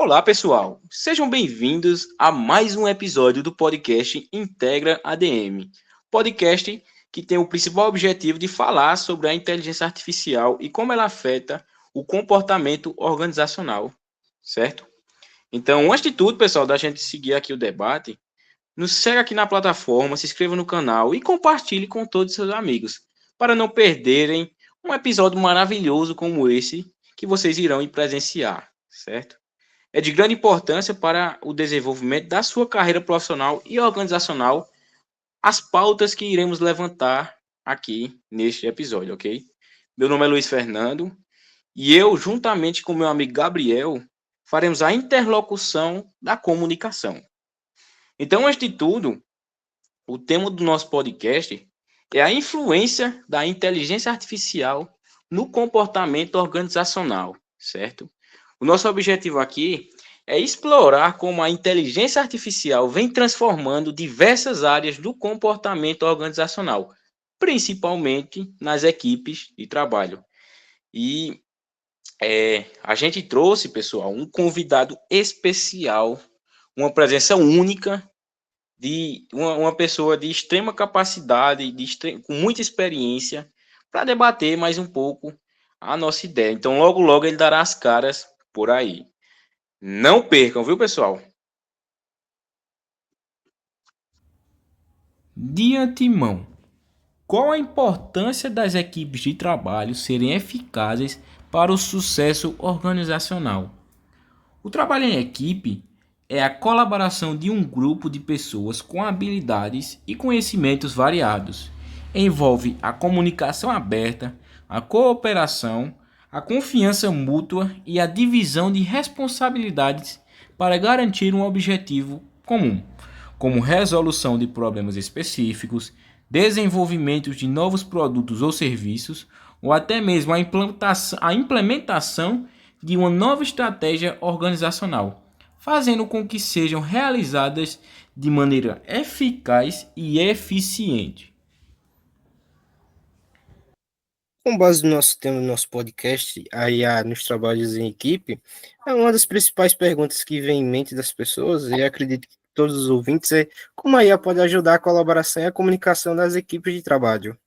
Olá, pessoal. Sejam bem-vindos a mais um episódio do podcast Integra ADM. Podcast que tem o principal objetivo de falar sobre a inteligência artificial e como ela afeta o comportamento organizacional, certo? Então, antes de tudo, pessoal, da gente seguir aqui o debate, nos segue aqui na plataforma, se inscreva no canal e compartilhe com todos os seus amigos, para não perderem um episódio maravilhoso como esse que vocês irão ir presenciar, certo? É de grande importância para o desenvolvimento da sua carreira profissional e organizacional as pautas que iremos levantar aqui neste episódio, ok? Meu nome é Luiz Fernando e eu, juntamente com meu amigo Gabriel, faremos a interlocução da comunicação. Então, antes de tudo, o tema do nosso podcast é a influência da inteligência artificial no comportamento organizacional, certo? O nosso objetivo aqui é explorar como a inteligência artificial vem transformando diversas áreas do comportamento organizacional, principalmente nas equipes de trabalho. E a gente trouxe, pessoal, um convidado especial, uma presença única de uma pessoa de extrema capacidade, com muita experiência, para debater mais um pouco a nossa ideia. Então, logo, logo ele dará as caras por aí. Não percam, viu, pessoal? De antemão, qual a importância das equipes de trabalho serem eficazes para o sucesso organizacional? O trabalho em equipe é a colaboração de um grupo de pessoas com habilidades e conhecimentos variados. Envolve a comunicação aberta, a cooperação, a confiança mútua e a divisão de responsabilidades para garantir um objetivo comum, como resolução de problemas específicos, desenvolvimento de novos produtos ou serviços, ou até mesmo a implementação de uma nova estratégia organizacional, fazendo com que sejam realizadas de maneira eficaz e eficiente. Com base no nosso tema do nosso podcast, a IA nos trabalhos em equipe, é uma das principais perguntas que vem em mente das pessoas, e acredito que todos os ouvintes, é como a IA pode ajudar a colaboração e a comunicação das equipes de trabalho.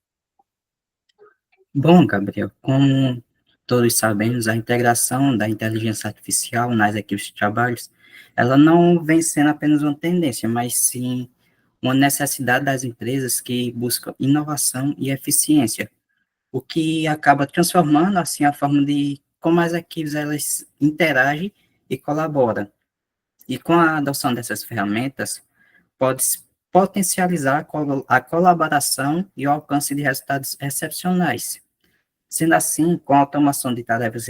Bom, Gabriel, como todos sabemos, a integração da inteligência artificial nas equipes de trabalhos, ela não vem sendo apenas uma tendência, mas sim uma necessidade das empresas que buscam inovação e eficiência, o que acaba transformando assim a forma de como as equipes elas interagem e colaboram. E com a adoção dessas ferramentas, pode potencializar a colaboração e o alcance de resultados excepcionais. Sendo assim, com a automação de tarefas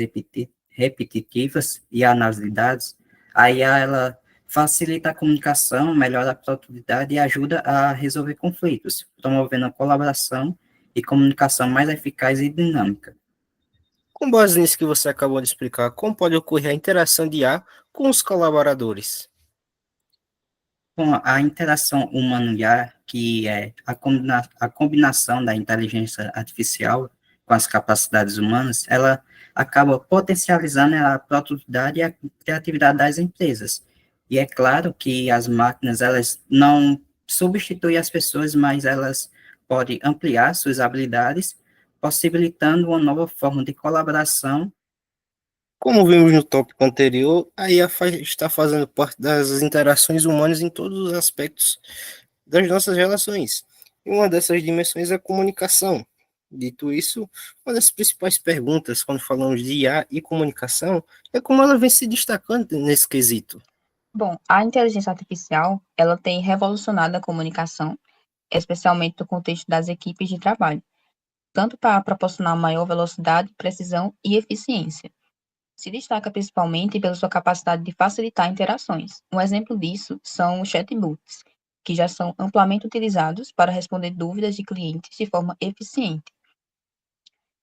repetitivas e a análise de dados, a IA ela facilita a comunicação, melhora a produtividade e ajuda a resolver conflitos, promovendo a colaboração e comunicação mais eficaz e dinâmica. Com base nisso que você acabou de explicar, como pode ocorrer a interação de IA com os colaboradores? Com a interação humano-IA, que é a combinação da inteligência artificial com as capacidades humanas, ela acaba potencializando a produtividade e a criatividade das empresas. E é claro que as máquinas, elas não substituem as pessoas, mas elas podem ampliar suas habilidades, possibilitando uma nova forma de colaboração. Como vimos no tópico anterior, a IA está fazendo parte das interações humanas em todos os aspectos das nossas relações. E uma dessas dimensões é a comunicação. Dito isso, uma das principais perguntas quando falamos de IA e comunicação é como ela vem se destacando nesse quesito. Bom, a inteligência artificial, ela tem revolucionado a comunicação, especialmente no contexto das equipes de trabalho, tanto para proporcionar maior velocidade, precisão e eficiência. Se destaca principalmente pela sua capacidade de facilitar interações. Um exemplo disso são os chatbots, que já são amplamente utilizados para responder dúvidas de clientes de forma eficiente,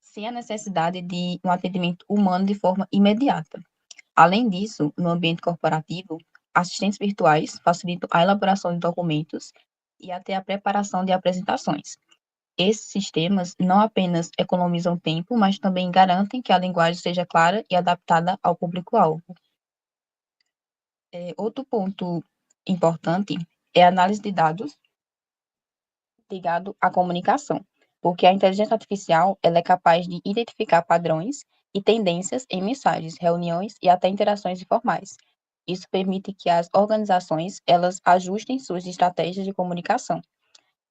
sem a necessidade de um atendimento humano de forma imediata. Além disso, no ambiente corporativo, assistentes virtuais facilitam a elaboração de documentos e até a preparação de apresentações. Esses sistemas não apenas economizam tempo, mas também garantem que a linguagem seja clara e adaptada ao público-alvo. Outro ponto importante é a análise de dados ligado à comunicação, porque a inteligência artificial ela é capaz de identificar padrões e tendências em mensagens, reuniões e até interações informais. Isso permite que as organizações elas ajustem suas estratégias de comunicação.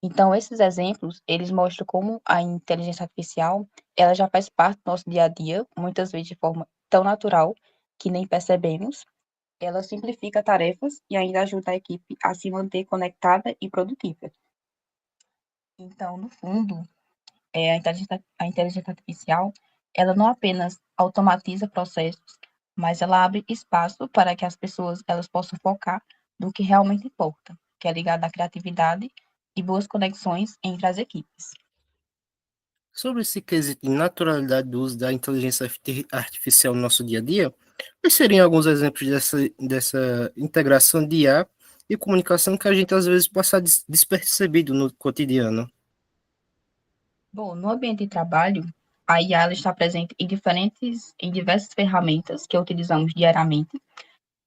Então, esses exemplos, eles mostram como a inteligência artificial, ela já faz parte do nosso dia a dia, muitas vezes de forma tão natural que nem percebemos. Ela simplifica tarefas e ainda ajuda a equipe a se manter conectada e produtiva. Então, no fundo, a inteligência artificial, ela não apenas automatiza processos, mas ela abre espaço para que as pessoas elas possam focar no que realmente importa, que é ligado à criatividade e boas conexões entre as equipes. Sobre esse quesito de naturalidade do uso da inteligência artificial no nosso dia a dia, quais seriam alguns exemplos dessa integração de IA e comunicação que a gente às vezes passa despercebido no cotidiano? Bom, no ambiente de trabalho, a IA ela está presente em diversas ferramentas que utilizamos diariamente.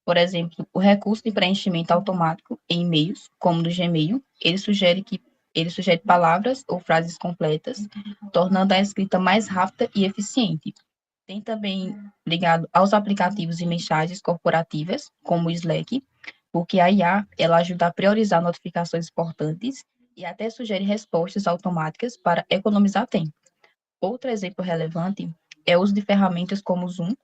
Por exemplo, o recurso de preenchimento automático em e-mails, como no Gmail, ele sugere palavras ou frases completas, tornando a escrita mais rápida e eficiente. Tem também ligado aos aplicativos de mensagens corporativas, como o Slack, porque a IA ela ajuda a priorizar notificações importantes e até sugere respostas automáticas para economizar tempo. Outro exemplo relevante é o uso de ferramentas como o Zoom,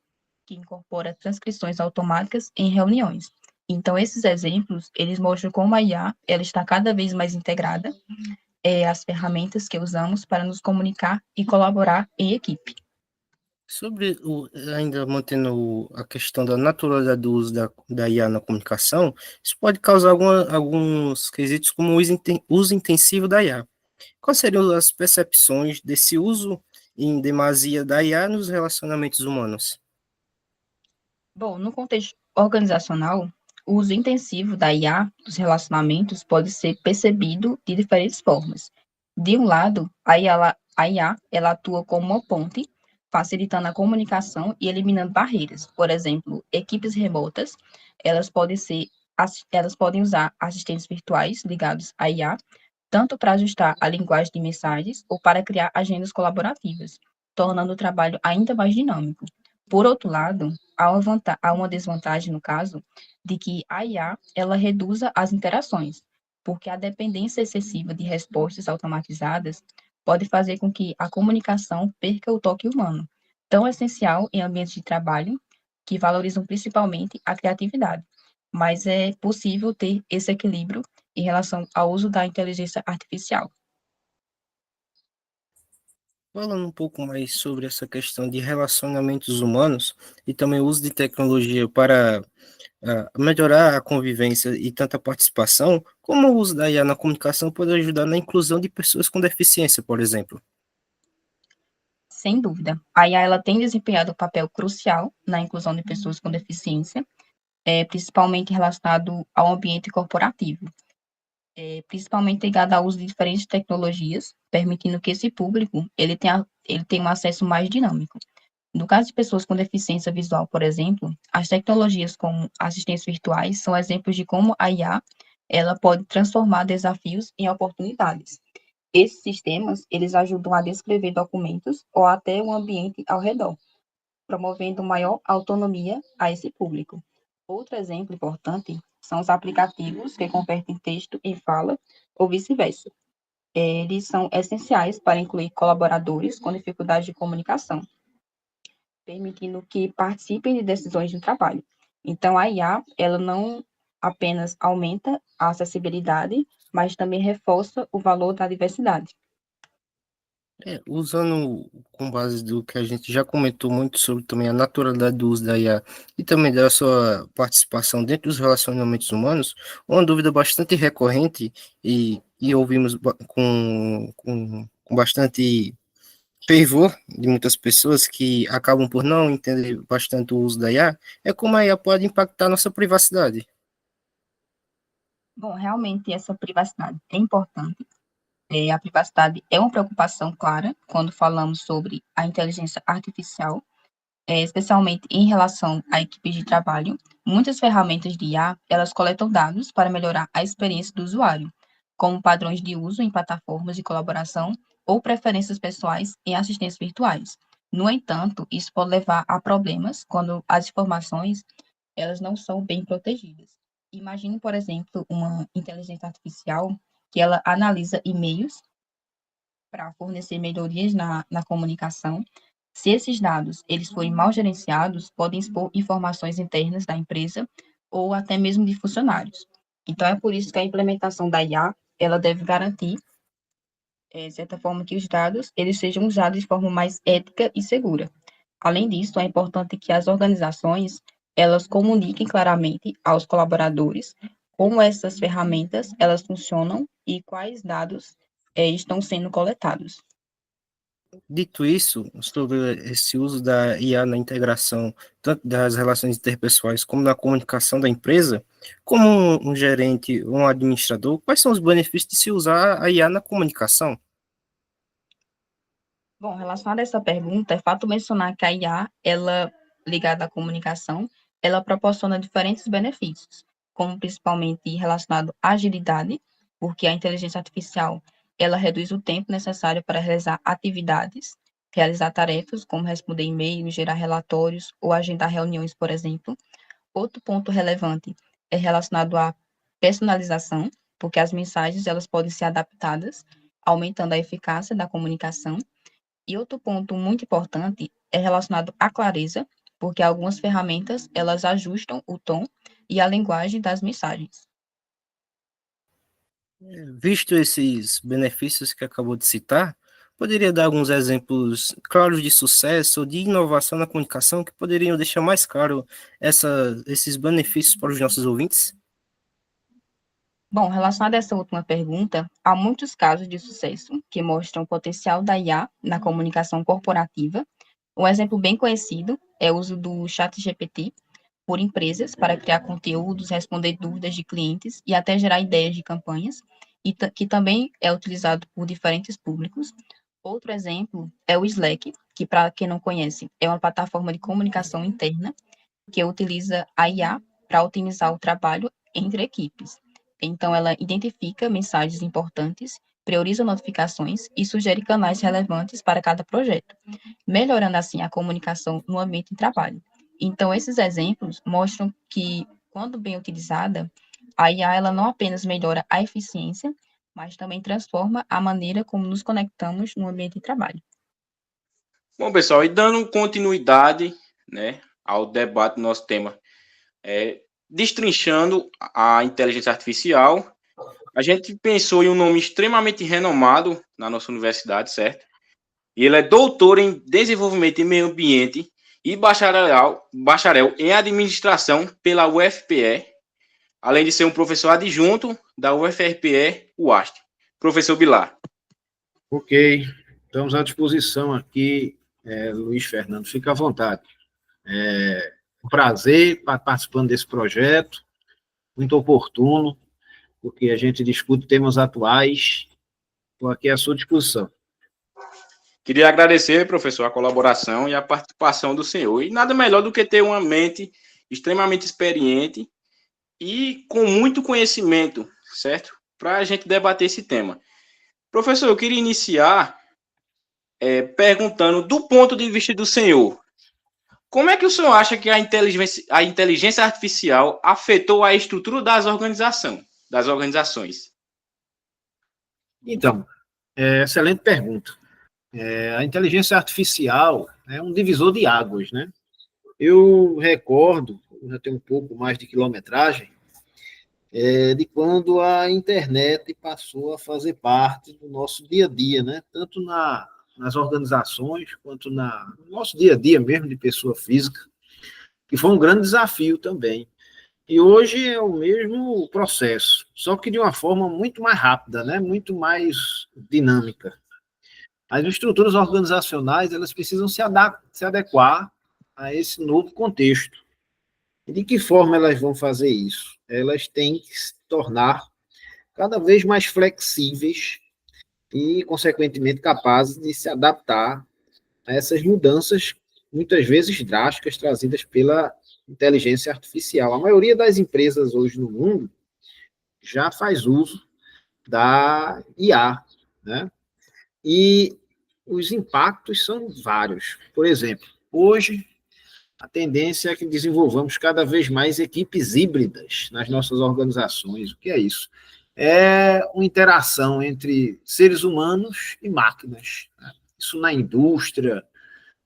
que incorpora transcrições automáticas em reuniões. Então, esses exemplos, eles mostram como a IA ela está cada vez mais integrada às ferramentas que usamos para nos comunicar e colaborar em equipe. Ainda mantendo a questão da naturalidade do uso da IA na comunicação, isso pode causar alguns quesitos como o uso intensivo da IA. Quais seriam as percepções desse uso em demasia da IA nos relacionamentos humanos? Bom, no contexto organizacional, o uso intensivo da IA nos relacionamentos pode ser percebido de diferentes formas. De um lado, a IA ela atua como uma ponte, facilitando a comunicação e eliminando barreiras. Por exemplo, equipes remotas, elas podem usar assistentes virtuais ligados à IA, tanto para ajustar a linguagem de mensagens ou para criar agendas colaborativas, tornando o trabalho ainda mais dinâmico. Por outro lado, há uma desvantagem no caso de que a IA ela reduza as interações, porque a dependência excessiva de respostas automatizadas pode fazer com que a comunicação perca o toque humano, tão essencial em ambientes de trabalho que valorizam principalmente a criatividade. Mas é possível ter esse equilíbrio em relação ao uso da inteligência artificial. Falando um pouco mais sobre essa questão de relacionamentos humanos e também o uso de tecnologia para melhorar a convivência e tanta participação, como o uso da IA na comunicação pode ajudar na inclusão de pessoas com deficiência, por exemplo? Sem dúvida, a IA ela tem desempenhado um papel crucial na inclusão de pessoas com deficiência, principalmente relacionado ao ambiente corporativo, principalmente ligado ao uso de diferentes tecnologias, permitindo que esse público ele tenha um acesso mais dinâmico. No caso de pessoas com deficiência visual, por exemplo, as tecnologias como assistentes virtuais são exemplos de como a IA ela pode transformar desafios em oportunidades. Esses sistemas, eles ajudam a descrever documentos ou até o ambiente ao redor, promovendo maior autonomia a esse público. Outro exemplo importante são os aplicativos que convertem texto em fala ou vice-versa. Eles são essenciais para incluir colaboradores com dificuldade de comunicação, permitindo que participem de decisões do trabalho. Então, a IA, ela não apenas aumenta a acessibilidade, mas também reforça o valor da diversidade. Usando com base do que a gente já comentou muito sobre também a naturalidade do uso da IA e também da sua participação dentro dos relacionamentos humanos, uma dúvida bastante recorrente e ouvimos com bastante fervor de muitas pessoas que acabam por não entender bastante o uso da IA, é como a IA pode impactar nossa privacidade. Bom, realmente essa privacidade é importante. A privacidade é uma preocupação clara quando falamos sobre a inteligência artificial, especialmente em relação a equipes de trabalho, muitas ferramentas de IA, elas coletam dados para melhorar a experiência do usuário, como padrões de uso em plataformas de colaboração ou preferências pessoais em assistentes virtuais. No entanto, isso pode levar a problemas quando as informações elas não são bem protegidas. Imagine, por exemplo, uma inteligência artificial que ela analisa e-mails para fornecer melhorias na comunicação. Se esses dados eles forem mal gerenciados, podem expor informações internas da empresa ou até mesmo de funcionários. Então, é por isso que a implementação da IA, ela deve garantir, de certa forma, que os dados eles sejam usados de forma mais ética e segura. Além disso, é importante que as organizações elas comuniquem claramente aos colaboradores como essas ferramentas elas funcionam e quais dados estão sendo coletados. Dito isso, sobre esse uso da IA na integração tanto das relações interpessoais como na comunicação da empresa, como um gerente ou um administrador, quais são os benefícios de se usar a IA na comunicação? Bom, relacionado a essa pergunta, é fato mencionar que a IA, ela ligada à comunicação, ela proporciona diferentes benefícios, como principalmente relacionado à agilidade, porque a inteligência artificial, ela reduz o tempo necessário para realizar atividades, realizar tarefas, como responder e-mails, gerar relatórios ou agendar reuniões, por exemplo. Outro ponto relevante é relacionado à personalização, porque as mensagens, elas podem ser adaptadas, aumentando a eficácia da comunicação. E outro ponto muito importante é relacionado à clareza, porque algumas ferramentas, elas ajustam o tom e a linguagem das mensagens. Visto esses benefícios que acabou de citar, poderia dar alguns exemplos claros de sucesso ou de inovação na comunicação que poderiam deixar mais claro esses benefícios para os nossos ouvintes? Bom, relacionado a essa última pergunta, há muitos casos de sucesso que mostram o potencial da IA na comunicação corporativa. Um exemplo bem conhecido é o uso do ChatGPT por empresas para criar conteúdos, responder dúvidas de clientes e até gerar ideias de campanhas, que também é utilizado por diferentes públicos. Outro exemplo é o Slack, que, para quem não conhece, é uma plataforma de comunicação interna que utiliza a IA para otimizar o trabalho entre equipes. Então, ela identifica mensagens importantes, prioriza notificações e sugere canais relevantes para cada projeto, melhorando assim a comunicação no ambiente de trabalho. Então, esses exemplos mostram que, quando bem utilizada, a IA ela não apenas melhora a eficiência, mas também transforma a maneira como nos conectamos no ambiente de trabalho. Bom, pessoal, e dando continuidade, né, ao debate do nosso tema, destrinchando a inteligência artificial, a gente pensou em um nome extremamente renomado na nossa universidade, certo? E ele é doutor em desenvolvimento e meio ambiente e bacharel em administração pela UFPE, além de ser um professor adjunto da UFRPE UAST. Professor Bilar. Ok, estamos à disposição aqui, Luiz Fernando, fica à vontade. É um prazer estar participando desse projeto, muito oportuno, porque a gente discute temas atuais, estou aqui à sua disposição. Queria agradecer, professor, a colaboração e a participação do senhor. E nada melhor do que ter uma mente extremamente experiente e com muito conhecimento, certo? Para a gente debater esse tema. Professor, eu queria iniciar perguntando, do ponto de vista do senhor, como é que o senhor acha que a inteligência artificial afetou a estrutura das organizações? Então, excelente pergunta. A inteligência artificial é um divisor de águas, né? Eu recordo, já tenho um pouco mais de quilometragem, de quando a internet passou a fazer parte do nosso dia a dia, né? Tanto nas organizações quanto no nosso dia a dia mesmo de pessoa física, que foi um grande desafio também. E hoje é o mesmo processo, só que de uma forma muito mais rápida, né? Muito mais dinâmica. As estruturas organizacionais elas precisam se adequar a esse novo contexto. E de que forma elas vão fazer isso? Elas têm que se tornar cada vez mais flexíveis e, consequentemente, capazes de se adaptar a essas mudanças muitas vezes drásticas, trazidas pela inteligência artificial. A maioria das empresas hoje no mundo já faz uso da IA, né? E os impactos são vários. Por exemplo, hoje a tendência é que desenvolvamos cada vez mais equipes híbridas nas nossas organizações. O que é isso? É uma interação entre seres humanos e máquinas, né? Isso na indústria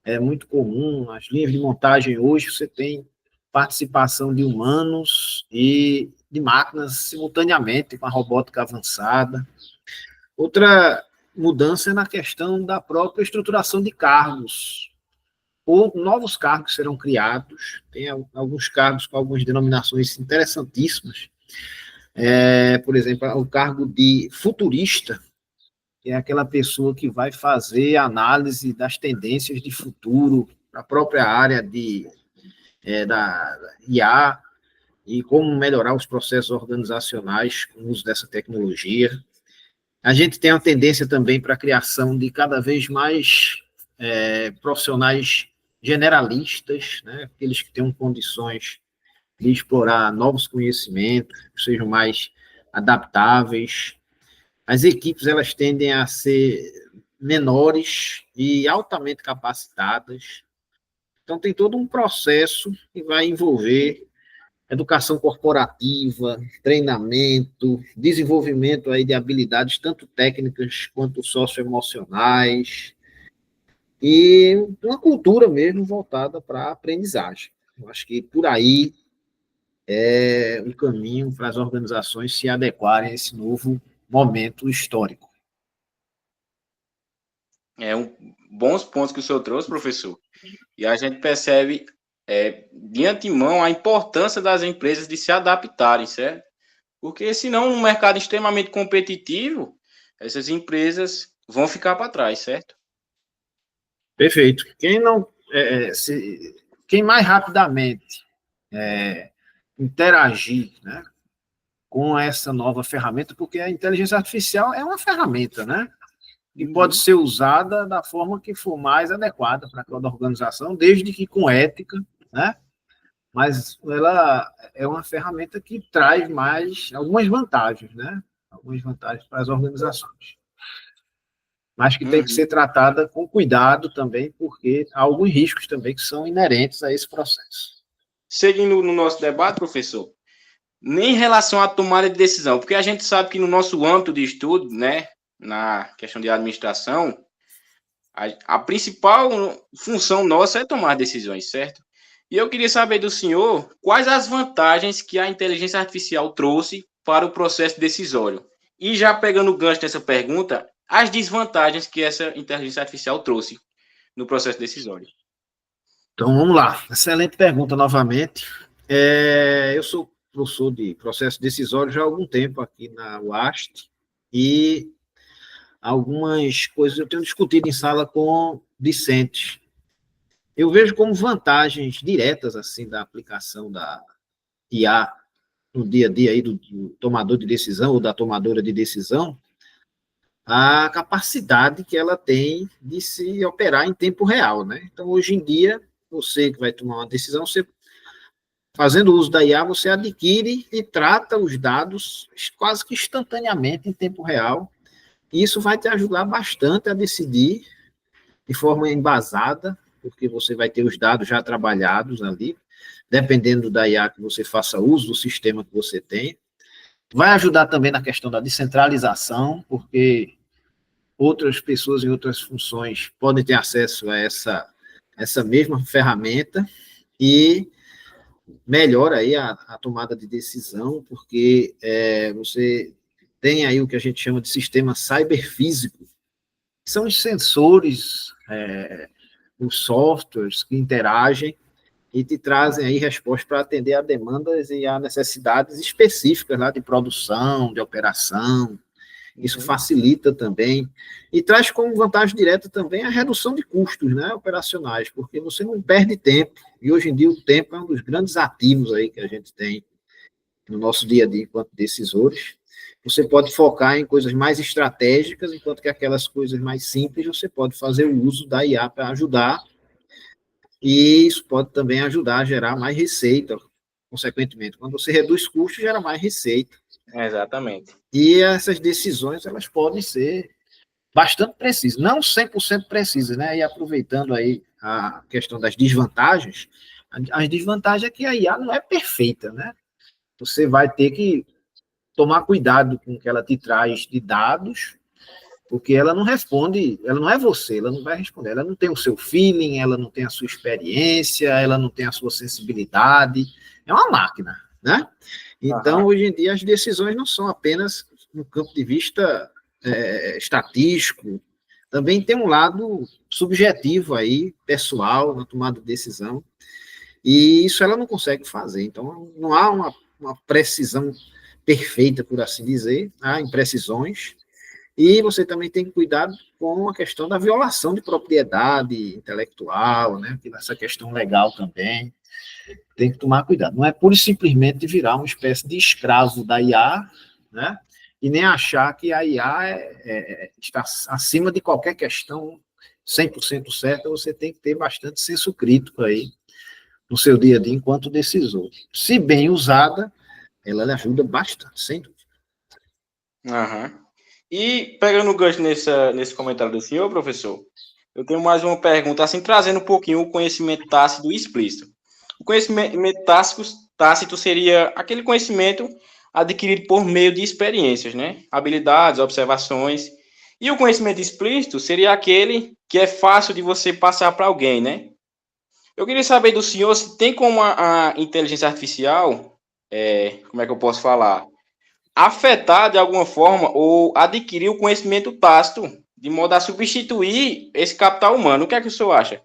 é muito comum. Nas linhas de montagem hoje você tem participação de humanos e de máquinas simultaneamente, com a robótica avançada. Outra mudança é na questão da própria estruturação de cargos, ou novos cargos serão criados. Tem alguns cargos com algumas denominações interessantíssimas. Por exemplo, o cargo de futurista, que é aquela pessoa que vai fazer análise das tendências de futuro para a própria área da IA e como melhorar os processos organizacionais com o uso dessa tecnologia. A gente tem uma tendência também para a criação de cada vez mais profissionais generalistas, né? Aqueles que tenham condições de explorar novos conhecimentos, que sejam mais adaptáveis. As equipes, elas tendem a ser menores e altamente capacitadas. Então, tem todo um processo que vai envolver educação corporativa, treinamento, desenvolvimento aí de habilidades tanto técnicas quanto socioemocionais, e uma cultura mesmo voltada para a aprendizagem. Eu acho que por aí é um caminho para as organizações se adequarem a esse novo momento histórico. Bons pontos que o senhor trouxe, professor. E a gente percebe de antemão a importância das empresas de se adaptarem, certo? Porque senão, num mercado extremamente competitivo, essas empresas vão ficar para trás, certo? Perfeito. Quem mais rapidamente interagir, né, com essa nova ferramenta, porque a inteligência artificial é uma ferramenta, né, que pode ser usada da forma que for mais adequada para cada organização, desde que com ética, né, mas ela é uma ferramenta que traz mais algumas vantagens, né, algumas vantagens para as organizações, mas que tem que ser tratada com cuidado também, porque há alguns riscos também que são inerentes a esse processo. Seguindo no nosso debate, professor, nem em relação à tomada de decisão, porque a gente sabe que no nosso âmbito de estudo, né, na questão de administração, a principal função nossa é tomar decisões, certo? E eu queria saber do senhor quais as vantagens que a inteligência artificial trouxe para o processo decisório. E já pegando o gancho nessa pergunta, as desvantagens que essa inteligência artificial trouxe no processo decisório. Então, vamos lá. Excelente pergunta novamente. Eu sou professor de processo decisório já há algum tempo aqui na UAST, e algumas coisas eu tenho discutido em sala com discentes. Eu vejo como vantagens diretas assim da aplicação da IA no dia a dia aí do tomador de decisão ou da tomadora de decisão, a capacidade que ela tem de se operar em tempo real, né? Então, hoje em dia, você que vai tomar uma decisão, você, fazendo uso da IA, você adquire e trata os dados quase que instantaneamente, em tempo real, e isso vai te ajudar bastante a decidir de forma embasada, porque você vai ter os dados já trabalhados ali, dependendo da IA que você faça uso, do sistema que você tem. Vai ajudar também na questão da descentralização, porque outras pessoas em outras funções podem ter acesso a essa mesma ferramenta, e melhora aí a tomada de decisão, porque você tem aí o que a gente chama de sistema cyberfísico, que são os sensores, os softwares que interagem e te trazem aí respostas para atender a demandas e a necessidades específicas lá de produção, de operação. Isso facilita também, e traz como vantagem direta também a redução de custos, né, operacionais, porque você não perde tempo, e hoje em dia o tempo é um dos grandes ativos aí que a gente tem no nosso dia a dia enquanto decisores. Você pode focar em coisas mais estratégicas, enquanto que aquelas coisas mais simples você pode fazer o uso da IA para ajudar E isso pode também ajudar a gerar mais receita, consequentemente. Quando você reduz custos, gera mais receita. Exatamente. E essas decisões, elas podem ser bastante precisas, não 100% precisas, né? E aproveitando aí a questão das desvantagens, as desvantagens é que a IA não é perfeita, né? Você vai ter que tomar cuidado com o que ela te traz de dados, porque ela não responde, ela não é você, ela não vai responder, ela não tem o seu feeling, ela não tem a sua experiência, ela não tem a sua sensibilidade, é uma máquina, né? Então, hoje em dia, as decisões não são apenas no campo de vista estatístico, também tem um lado subjetivo aí, pessoal, na tomada de decisão, e isso ela não consegue fazer. Então, não há uma precisão perfeita, por assim dizer, há imprecisões, e você também tem que cuidar com a questão da violação de propriedade intelectual, né? Essa questão legal também. Tem que tomar cuidado. Não é pura e simplesmente virar uma espécie de escravo da IA, né? E nem achar que a IA está acima de qualquer questão 100% certa. Você tem que ter bastante senso crítico aí no seu dia a dia enquanto decisor. Se bem usada, ela lhe ajuda bastante, sem dúvida. E pegando o gancho nesse comentário do senhor, professor, eu tenho mais uma pergunta, assim, trazendo um pouquinho o conhecimento tácito e explícito. O conhecimento tácito seria aquele conhecimento adquirido por meio de experiências, né? Habilidades, observações. E o conhecimento explícito seria aquele que é fácil de você passar para alguém, né? Eu queria saber do senhor se tem como a inteligência artificial, como é que eu posso falar, afetar de alguma forma ou adquirir o conhecimento tácito de modo a substituir esse capital humano. O que é que o senhor acha?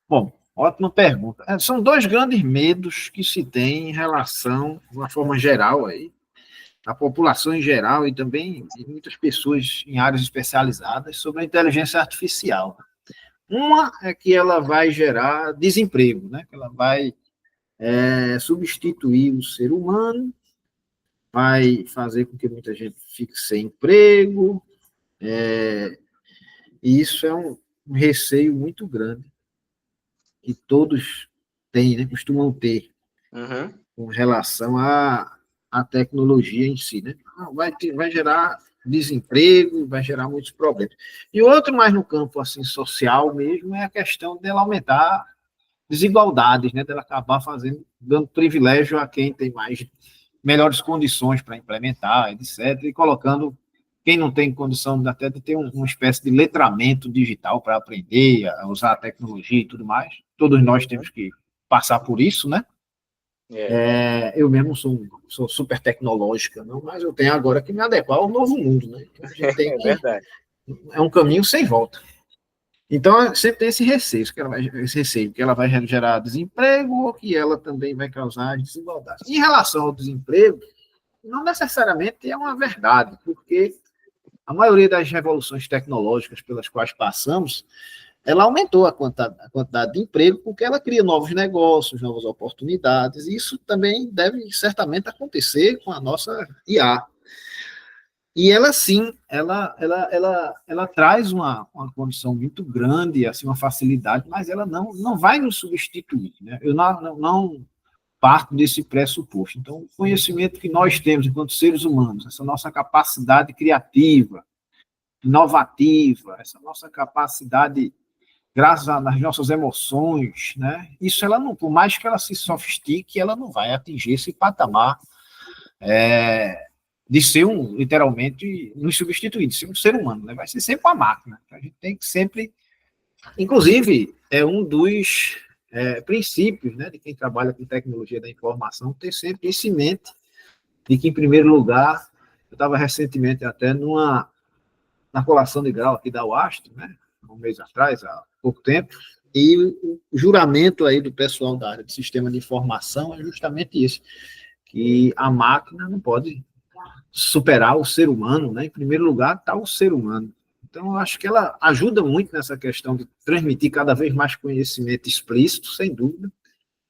Bom, ótima pergunta. São dois grandes medos que se tem em relação, de uma forma geral, aí, a população em geral e também de muitas pessoas em áreas especializadas sobre a inteligência artificial. Uma é que ela vai gerar desemprego, né? Que ela vai substituir o ser humano, vai fazer com que muita gente fique sem emprego, e isso é um receio muito grande que todos têm, né? Costumam ter com relação à tecnologia em si, né? Vai gerar desemprego, vai gerar muitos problemas. E outro, mais no campo assim social mesmo, é a questão dela aumentar desigualdades, né? Dela acabar dando privilégio a quem tem melhores condições para implementar, etc., e colocando quem não tem condição até de ter uma espécie de letramento digital para aprender a usar a tecnologia e tudo mais. Todos nós temos que passar por isso, né? Eu mesmo sou super tecnológica, não, mas eu tenho agora que me adequar ao novo mundo, né? Então, a gente tem verdade. É um caminho sem volta. Então, sempre tem esse receio, que ela vai gerar desemprego ou que ela também vai causar desigualdade. Em relação ao desemprego, não necessariamente é uma verdade, porque a maioria das revoluções tecnológicas pelas quais passamos, ela aumentou a quantidade de emprego porque ela cria novos negócios, novas oportunidades, e isso também deve certamente acontecer com a nossa IA. E ela, sim, ela traz uma condição muito grande, assim, uma facilidade, mas ela não vai nos substituir, né? Eu não parto desse pressuposto. Então, o conhecimento que nós temos enquanto seres humanos, essa nossa capacidade criativa, inovativa, essa nossa capacidade, graças às nossas emoções, né? Isso ela não, por mais que ela se sofistique, ela não vai atingir esse patamar de ser literalmente, nos substituir, de ser um ser humano, né? Vai ser sempre uma máquina. A gente tem que sempre, inclusive, é um dos princípios, né, de quem trabalha com tecnologia da informação, ter sempre isso em mente, de que, em primeiro lugar, eu estava recentemente até na colação de grau aqui da UAST, né, um mês atrás, há pouco tempo, e o juramento aí do pessoal da área de sistema de informação é justamente isso, que a máquina não pode superar o ser humano, né? Em primeiro lugar está o ser humano. Então, eu acho que ela ajuda muito nessa questão de transmitir cada vez mais conhecimento explícito, sem dúvida,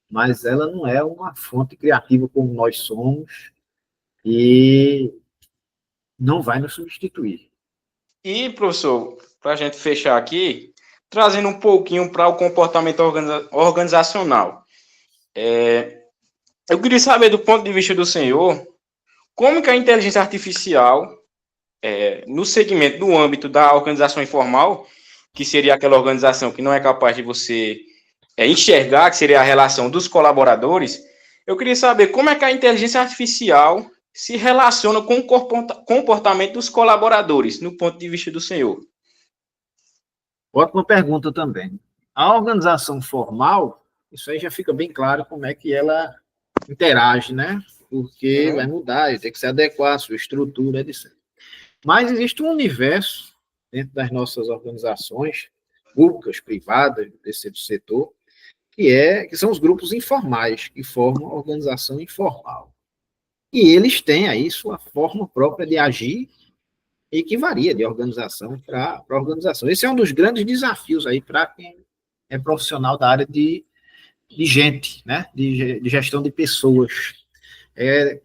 mas ela não é uma fonte criativa como nós somos e não vai nos substituir. E, professor, para a gente fechar aqui, trazendo um pouquinho para o comportamento organizacional. Eu queria saber, do ponto de vista do senhor, como que a inteligência artificial, no segmento, no âmbito da organização informal, que seria aquela organização que não é capaz de você enxergar, que seria a relação dos colaboradores, eu queria saber como é que a inteligência artificial se relaciona com o comportamento dos colaboradores, no ponto de vista do senhor. Ótima pergunta também. A organização formal, isso aí já fica bem claro como é que ela interage, né? Porque vai mudar, tem que se adequar à sua estrutura, etc. Mas existe um universo dentro das nossas organizações, públicas, privadas, desse setor, que são os grupos informais, que formam a organização informal. E eles têm aí sua forma própria de agir e que varia de organização para organização. Esse é um dos grandes desafios aí para quem é profissional da área de gente, né? De gestão de pessoas.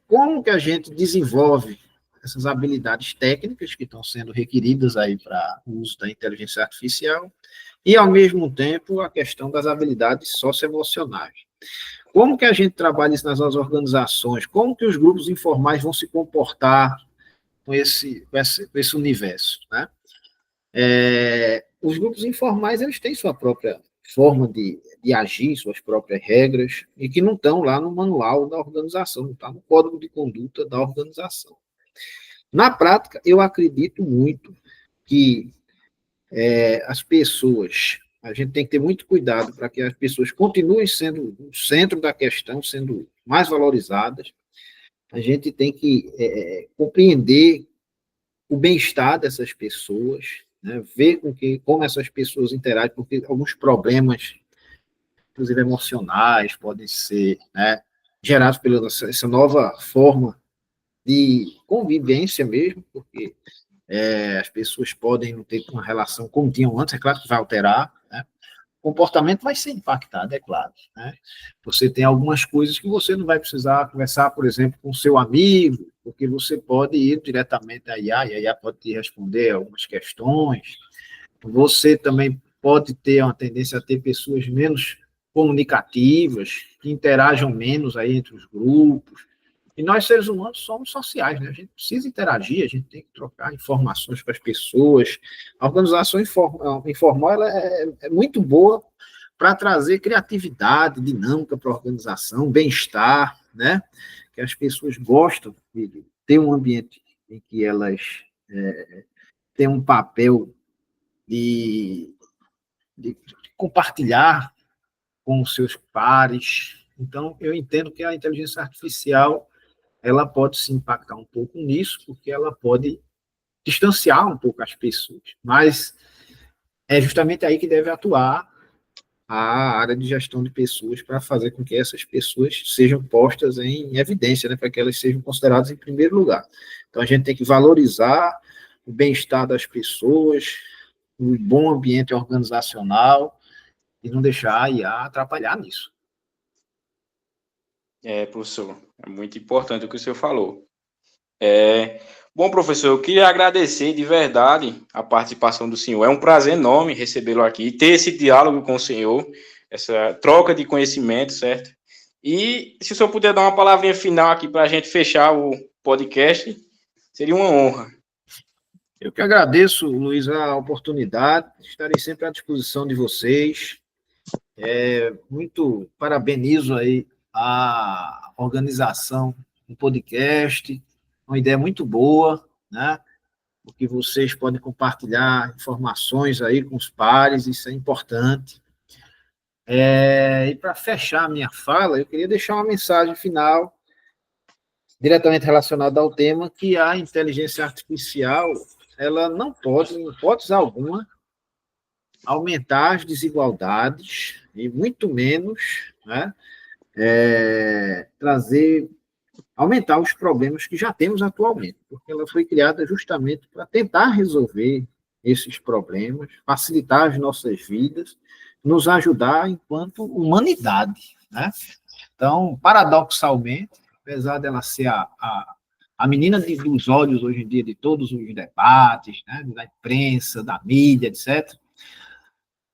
Como que a gente desenvolve essas habilidades técnicas que estão sendo requeridas aí para o uso da inteligência artificial e, ao mesmo tempo, a questão das habilidades socioemocionais. Como que a gente trabalha isso nas nossas organizações? Como que os grupos informais vão se comportar com esse universo, né? Os grupos informais, eles têm sua própria forma de agir, suas próprias regras, e que não estão lá no manual da organização, não está no código de conduta da organização. Na prática, eu acredito muito que as pessoas, a gente tem que ter muito cuidado para que as pessoas continuem sendo o centro da questão, sendo mais valorizadas. A gente tem que compreender o bem-estar dessas pessoas, né, ver como essas pessoas interagem, porque alguns problemas, inclusive emocionais, podem ser, né, gerados pela essa nova forma de convivência mesmo, porque as pessoas podem não ter uma relação como tinham antes, é claro que vai alterar, né? O comportamento vai ser impactado, é claro, né? Você tem algumas coisas que você não vai precisar conversar, por exemplo, com seu amigo, porque você pode ir diretamente à IA, e a IA pode te responder algumas questões. Você também pode ter uma tendência a ter pessoas menos comunicativas, que interajam menos aí entre os grupos. E nós, seres humanos, somos sociais, né? A gente precisa interagir, a gente tem que trocar informações com as pessoas. A organização informal ela é muito boa para trazer criatividade, dinâmica para a organização, bem-estar, né? Que as pessoas gostam de ter um ambiente em que elas têm um papel de compartilhar com os seus pares. Então, eu entendo que a inteligência artificial ela pode se impactar um pouco nisso, porque ela pode distanciar um pouco as pessoas. Mas é justamente aí que deve atuar a área de gestão de pessoas para fazer com que essas pessoas sejam postas em evidência, né, para que elas sejam consideradas em primeiro lugar. Então, a gente tem que valorizar o bem-estar das pessoas, o bom ambiente organizacional e não deixar a IA atrapalhar nisso. Professor, é muito importante o que o senhor falou. Bom, professor, eu queria agradecer de verdade a participação do senhor. É um prazer enorme recebê-lo aqui, ter esse diálogo com o senhor, essa troca de conhecimento, certo? E se o senhor puder dar uma palavrinha final aqui para a gente fechar o podcast, seria uma honra. Eu que agradeço, Luiz, a oportunidade, estarei sempre à disposição de vocês. Muito parabenizo aí a organização do podcast, uma ideia muito boa, né? Porque vocês podem compartilhar informações aí com os pares, isso é importante. E para fechar a minha fala, eu queria deixar uma mensagem final, diretamente relacionada ao tema, que a inteligência artificial, ela não pode, em hipótese alguma, aumentar as desigualdades, e muito menos, né, aumentar os problemas que já temos atualmente, porque ela foi criada justamente para tentar resolver esses problemas, facilitar as nossas vidas, nos ajudar enquanto humanidade, né? Então, paradoxalmente, apesar dela ser a menina dos olhos hoje em dia de todos os debates, né, da imprensa, da mídia, etc.,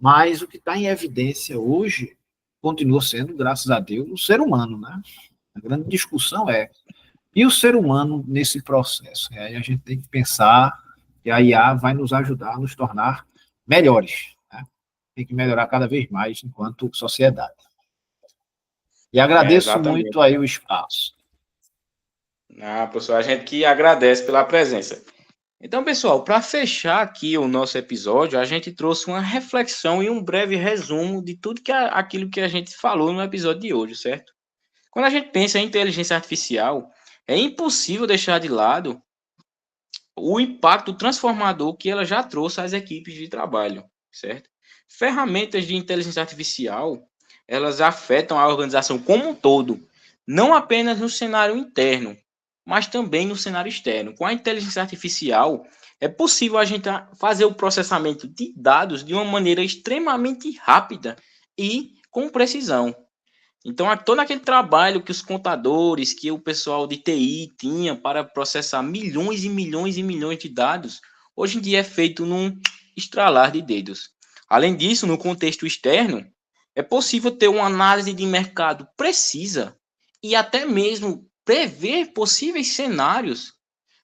Mas o que está em evidência hoje continua sendo, graças a Deus, o ser humano, né? A grande discussão e o ser humano nesse processo? E aí a gente tem que pensar que a IA vai nos ajudar a nos tornar melhores, né? Tem que melhorar cada vez mais enquanto sociedade. E agradeço Exatamente. muito aí o espaço. Professor, a gente que agradece pela presença. Então, pessoal, para fechar aqui o nosso episódio, a gente trouxe uma reflexão e um breve resumo de tudo aquilo que a gente falou no episódio de hoje, certo? Quando a gente pensa em inteligência artificial, é impossível deixar de lado o impacto transformador que ela já trouxe às equipes de trabalho, certo? Ferramentas de inteligência artificial, elas afetam a organização como um todo, não apenas no cenário interno, mas também no cenário externo. Com a inteligência artificial, é possível a gente fazer o processamento de dados de uma maneira extremamente rápida e com precisão. Então, todo aquele trabalho que os contadores, que o pessoal de TI tinha para processar milhões e milhões e milhões de dados, hoje em dia é feito num estralar de dedos. Além disso, no contexto externo, é possível ter uma análise de mercado precisa e até mesmo prever possíveis cenários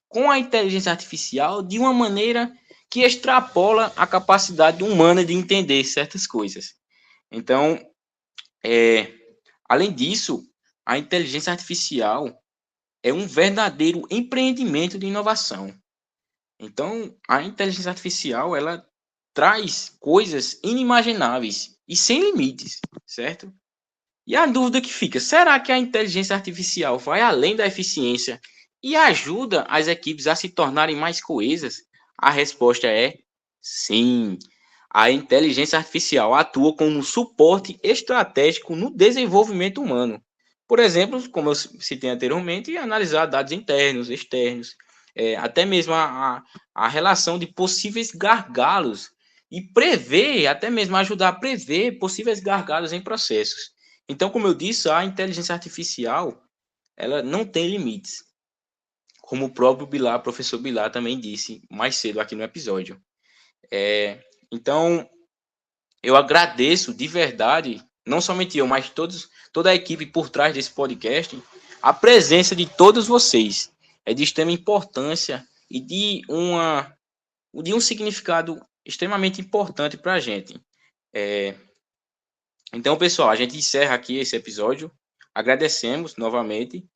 com a inteligência artificial de uma maneira que extrapola a capacidade humana de entender certas coisas. Então, além disso, a inteligência artificial é um verdadeiro empreendimento de inovação. Então, a inteligência artificial, ela traz coisas inimagináveis e sem limites, certo? E a dúvida que fica, será que a inteligência artificial vai além da eficiência e ajuda as equipes a se tornarem mais coesas? A resposta é sim. A inteligência artificial atua como um suporte estratégico no desenvolvimento humano. Por exemplo, como eu citei anteriormente, analisar dados internos, externos, até mesmo a relação de possíveis gargalos e prever, até mesmo ajudar a prever possíveis gargalos em processos. Então, como eu disse, a inteligência artificial, ela não tem limites. Como o próprio Bilar, professor Bilar, também disse mais cedo aqui no episódio. Então, eu agradeço de verdade, não somente eu, mas toda a equipe por trás desse podcast, a presença de todos vocês. É de extrema importância e de um significado extremamente importante para a gente. Então, pessoal, a gente encerra aqui esse episódio. Agradecemos novamente.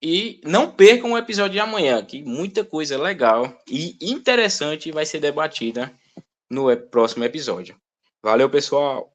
E não percam o episódio de amanhã, que muita coisa legal e interessante vai ser debatida no próximo episódio. Valeu, pessoal!